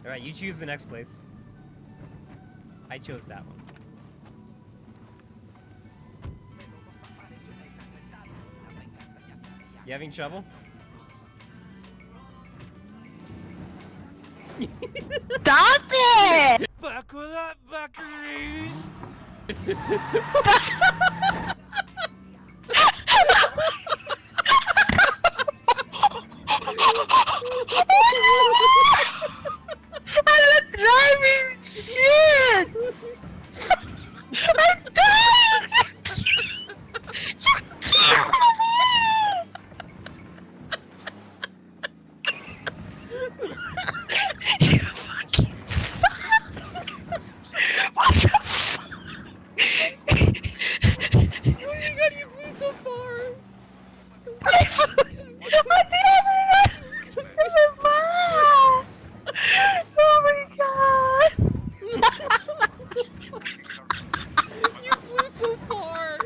Alright, you choose the next place. I chose that one. You having trouble? Stop it! Buckle up, buckaroos! I'm not driving shit! I'm dying! You fucking fuck! What the fuck? Oh my god, you flew so far! What did I do? Oh my god! You flew so far!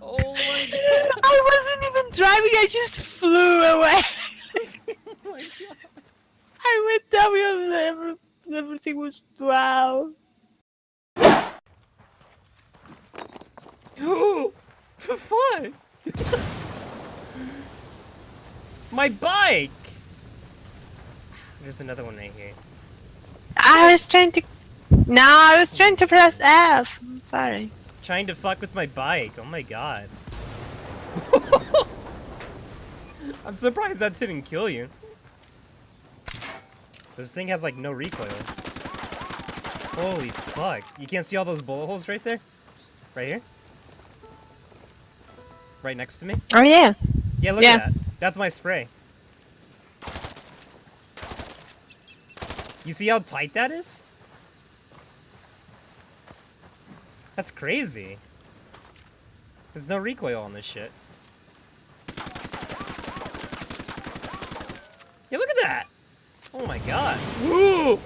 Oh my god! I wasn't even driving, I just flew away! Oh my god! I went down with everything was wow. Oh! The fuck? My bike! There's another one right here. I was trying to. No, I was trying to press F. I'm sorry. Trying to fuck with my bike. Oh my god. I'm surprised that didn't kill you. This thing has like no recoil. Holy fuck. You can't see all those bullet holes right there? Right here? Right next to me? Oh yeah. Yeah, look at that. That's my spray. You see how tight that is? That's crazy. There's no recoil on this shit. Yeah, look at that! Oh my god. Woo!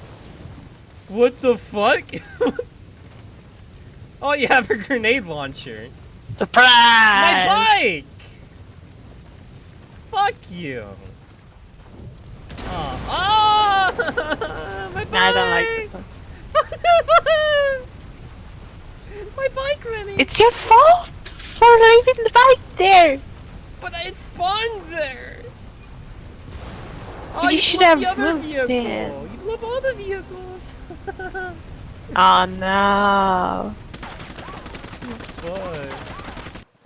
What the fuck? Oh, you have a grenade launcher. Surprise! My bike! Fuck you. Oh, my bike! No, I don't like this one. My bike running. It's your fault for leaving the bike there. But it spawned there. Oh, You should blew have the other moved vehicle. it. You blew up all the vehicles. Oh no. What?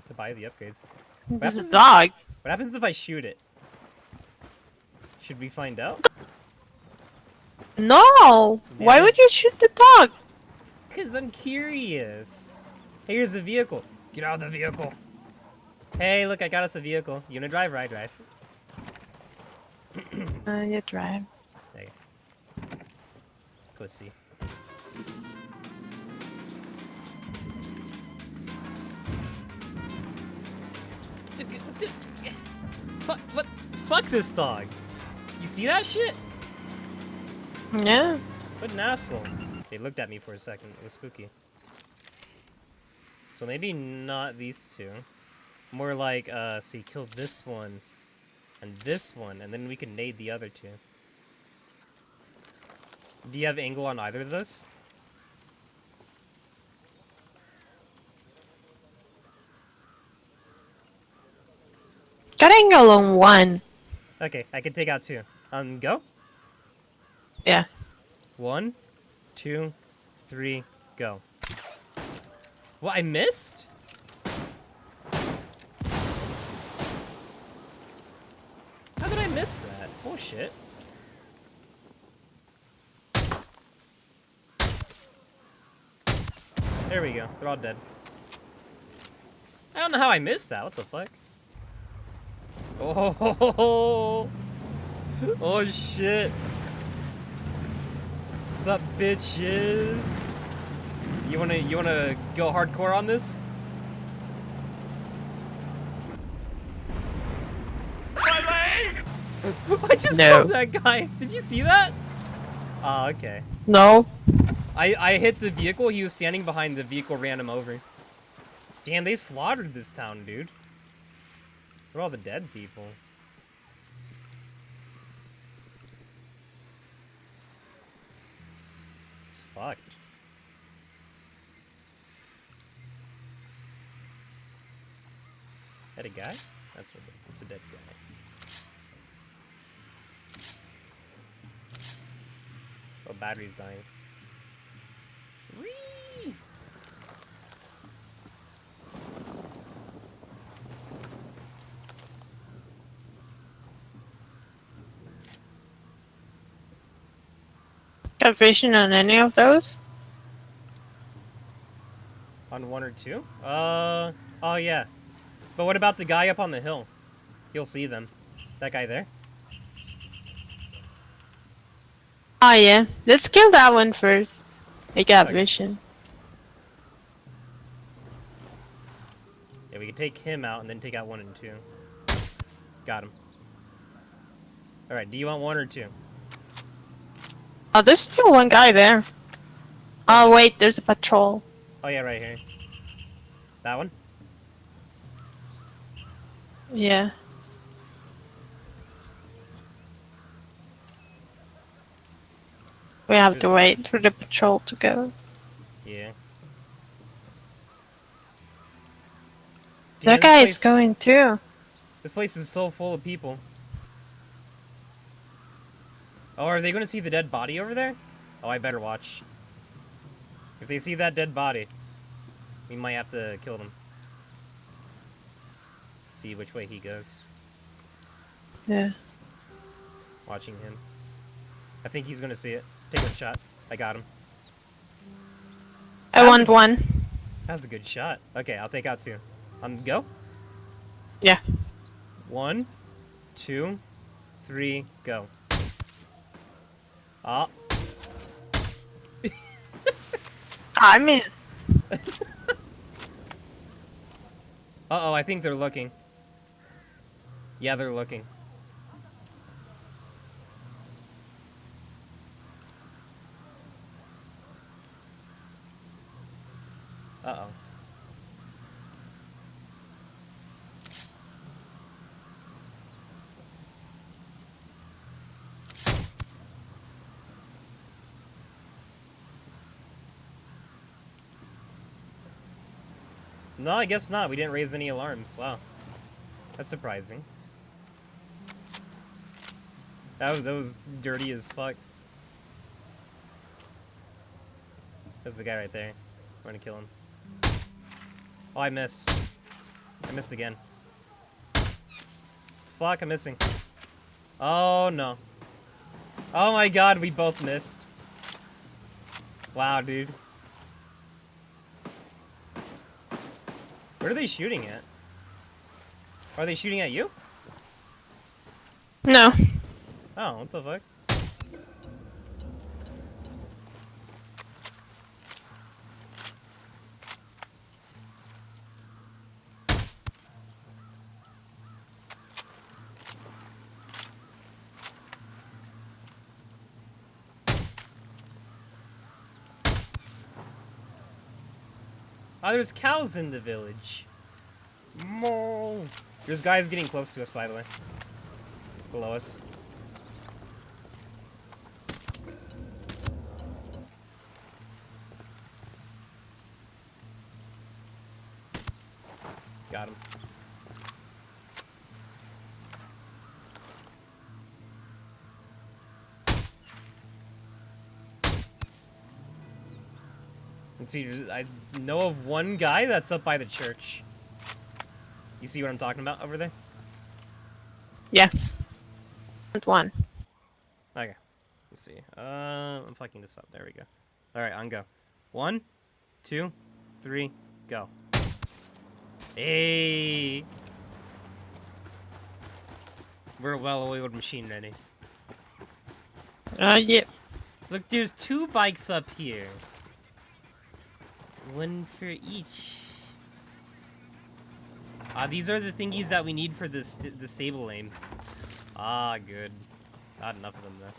To buy the upgrades. This is a dog. What happens if I shoot it? Should we find out? No. Yeah. Why would you shoot the dog? Cause I'm curious. Hey, here's the vehicle. Get out of the vehicle. Hey, look, I got us a vehicle. You wanna drive or I drive? You drive. There you go. Pussy. Fuck, what? Fuck this dog. You see that shit? Yeah. What an asshole. They looked at me for a second. It was spooky. So maybe not these two. More like, see, kill this one and this one, and then we can nade the other two. Do you have angle on either of those? Got angle on one. Okay, I can take out two. Go? Yeah. 1, 2, 3, go. What, I missed? How did I miss that? Oh shit. There we go. They're all dead. I don't know how I missed that. What the fuck? Oh, oh shit. What's up, bitches? You wanna go hardcore on this? I just killed that guy. Did you see that? Oh, okay. No. I hit the vehicle. He was standing behind the vehicle, ran him over. Damn, they slaughtered this town, dude. Where are all the dead people? fucked. That a guy? That's a dead guy. Oh, battery's dying. Whee! Got vision on any of those? On 1 or 2? Oh yeah. But what about the guy up on the hill? You'll see them. That guy there? Oh yeah. Let's kill that one first. I got Okay. vision. Yeah, we can take him out and then take out 1 and 2. Got him. Alright, do you want 1 or 2? Oh, there's still one guy there. Oh wait, there's a patrol. Oh yeah, right here. That one? Yeah. We have to wait for the patrol to go. Yeah. That Damn, guy this is place- going too. This place is so full of people. Oh, are they going to see the dead body over there? Oh, I better watch. If they see that dead body, we might have to kill them. See which way he goes. Yeah. Watching him. I think he's going to see it. Take a shot. I got him. I want one. That was a good shot. Okay, I'll take out 2. Go. Yeah. 1, 2, 3, go. Ah. I missed. Uh-oh, I think they're looking. Yeah, they're looking. Uh-oh. No, I guess not. We didn't raise any alarms. Wow. That's surprising. That was dirty as fuck. There's the guy right there. We're gonna kill him. Oh, I missed. I missed again. Fuck, I'm missing. Oh, no. Oh my god, we both missed. Wow, dude. What are they shooting at? Are they shooting at you? No. Oh, what the fuck? Oh, there's cows in the village. Moo. There's guys getting close to us, by the way. Below us. Got him. Let's see, I know of one guy that's up by the church. You see what I'm talking about over there? Yeah. One. Okay. Let's see. I'm fucking this up. There we go. Alright, on go. 1, 2, 3, go. Hey! We're a well-oiled machine ready. Yeah. Look, there's 2 bikes up here. 1 for each. These are the thingies that we need for the stable lane. Ah, good. Not enough of them though.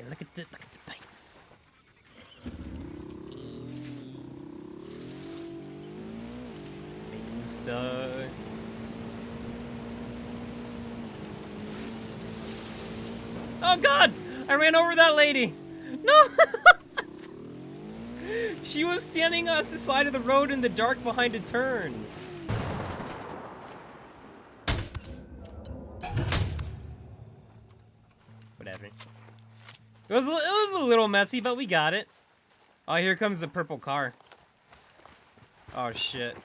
Yeah, look at the bikes. Making stuff. Oh god! I ran over that lady! No! She was standing on the side of the road in the dark behind a turn. Whatever. It was a little messy, but we got it. Oh, here comes the purple car. Oh, shit.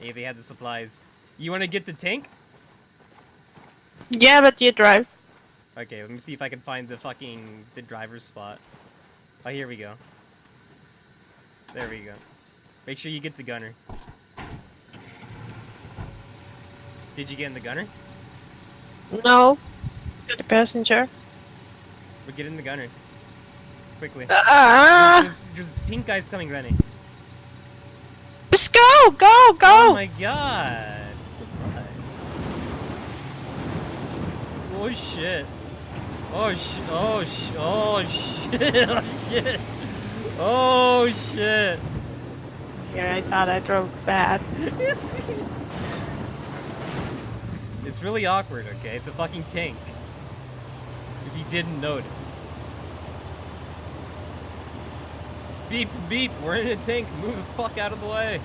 Hey, they had the supplies. You want to get the tank? Yeah, but you drive. Okay, let me see if I can find the driver's spot. Oh, here we go. There we go. Make sure you get the gunner. Did you get in the gunner? No. The passenger. We're getting the gunner. Quickly. Ah! There's pink guys coming running. Just go! Go! Go! Oh my god. Oh shit. Oh shit. Oh shit. Oh shit. Oh shit. Oh shit. Here, I thought I drove bad. It's really awkward, okay? It's a fucking tank. If you didn't notice. Beep, beep, we're in a tank. Move the fuck out of the way.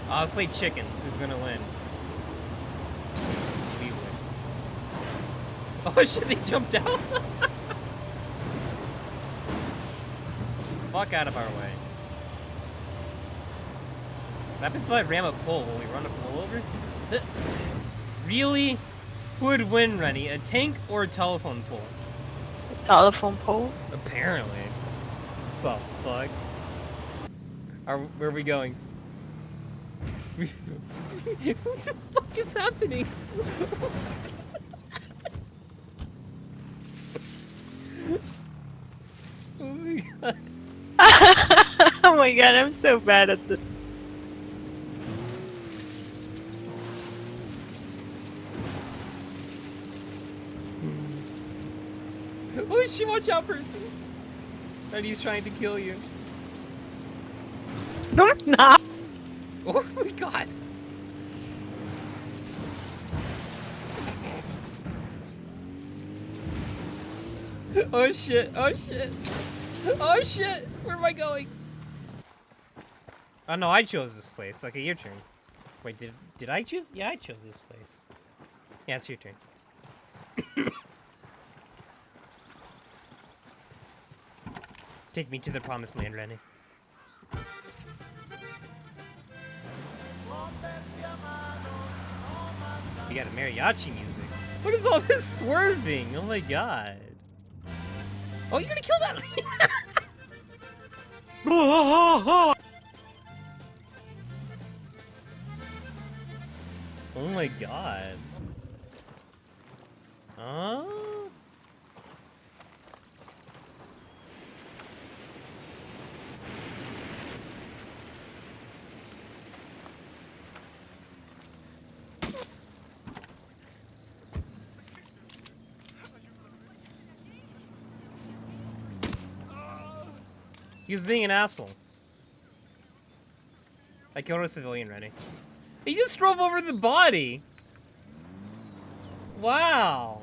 I'll play chicken. Who's gonna win? We win. Oh shit, they jumped out? Fuck out of our way. What happens if I ram a pole? Will we run a pole over? Really? Who would win, Rennie? A tank or a telephone pole? Telephone pole. Apparently. The fuck? Where are we going? What the fuck is happening? Oh my god. Oh my god, I'm so bad at this. Oh shit, watch out, person! And he's trying to kill you. No, I'm not. Oh my god! Oh shit, oh shit! Oh shit! Where am I going? Oh no, I chose this place. Okay, your turn. Wait, did I choose? Yeah, I chose this place. Yeah, it's your turn. Take me to the promised land, Rennie. You got a mariachi music. What is all this swerving? Oh my god. Oh, you're gonna kill that lady! Oh my god. Huh? He was being an asshole. I killed a civilian, Rennie. He just drove over the body! Wow.